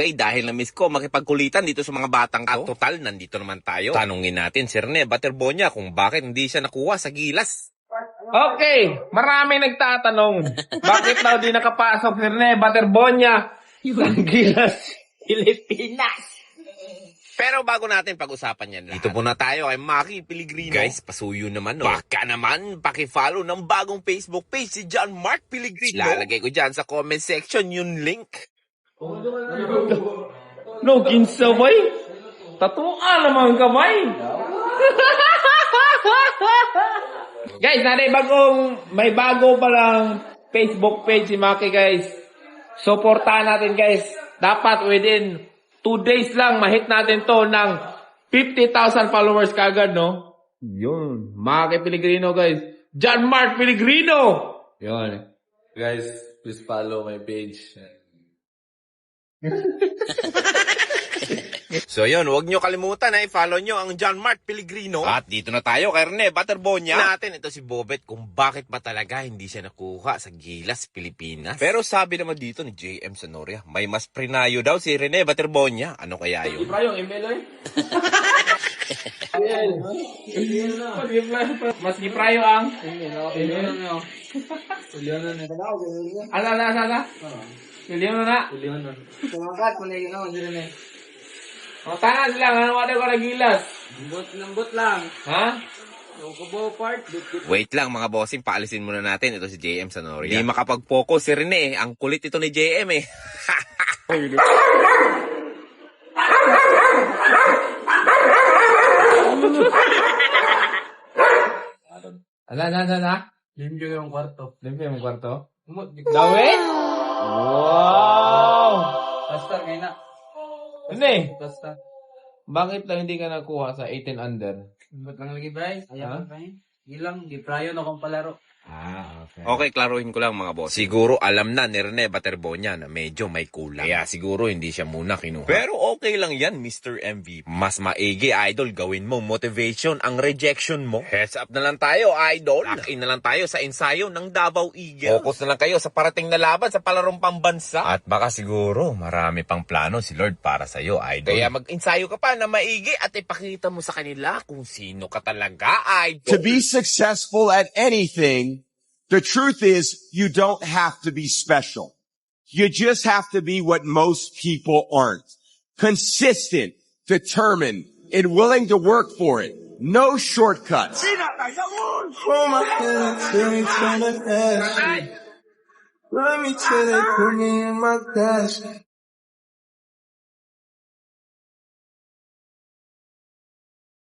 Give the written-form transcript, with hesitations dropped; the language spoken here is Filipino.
Okay, dahil na-miss ko makipagkulitan dito sa mga batang to. At total, nandito naman tayo. Tanungin natin si Rene Baterbonia kung bakit hindi siya nakuha sa Gilas. Okay, marami nagtatanong. Bakit daw di nakapasok si Rene Baterbonia sa Gilas, Pilipinas? Pero bago natin pag-usapan yan, dito muna tayo kay Maki Piligrino. Guys, pasuyo naman, no? Baka naman, pakifollow ng bagong Facebook page si John Mark Piligrino. Lalagay ko dyan sa comment section yung link. No, kinsabay? Tatuan naman kamay. Guys, may bago palang Facebook page si Maki, guys. Supportahan natin, guys. Dapat within 2 days lang, mahit natin to ng 50,000 followers kagad, no? Yun. Maki Piligrino, guys. John Mark Piligrino! Yun. Guys, please follow my page. So yun, huwag nyo kalimutan na i-follow nyo ang John Mark Piligrino. At dito na tayo kay Rene Baterbonia. Natin ito si Bobet kung bakit ba talaga hindi siya nakuha sa Gilas, Pilipinas. Pero sabi naman dito ni JM Sonoria, may mas prinayo daw si Rene Baterbonia. Ano kaya yun? Ibra yung email, eh. Mas giprayo ang Asa? Milyon na. Tumakat mo na yun naman, yun na. O, tanan sila, ano wala ko na Gilas? Lambot lang. Ha? Yung kubo part, Wait lang mga bossing, paalisin muna natin ito si JM Sonoria. Hindi makapag-focus si Rene, ang kulit ito ni JM eh. Ala. limpyo yung kwarto. Limpyo yung kwarto? Dawe? Dawit? Wow! Basta, ngayon na. Hindi. Basta. Bakit lang hindi ka nakuha sa 18 under? Ba't lang lagi, bay? Ha? Ayaw ka, bay? Ilang, di prayo na kong palaro. Okay. Okay, klaruhin ko lang mga boss. Siguro alam na ni Rene Baterbonia na medyo may kulang. Kaya siguro hindi siya muna kinuha. Pero okay lang yan, Mr. MVP. Mas maigi, idol, gawin mo motivation ang rejection mo. Heads up na lang tayo, idol. Lock-in na lang tayo sa ensayo ng Davao Eagles. Focus na lang kayo sa parating na laban sa palarong pambansa. At baka siguro marami pang plano si Lord para sa'yo, idol. Kaya mag-ensayo ka pa na maigi at ipakita mo sa kanila kung sino ka talaga, idol. To be successful at anything, the truth is you don't have to be special. You just have to be what most people aren't. Consistent, determined, and willing to work for it. No shortcuts. Hold my hand till me turn the edge. Let me till they put me in my dash.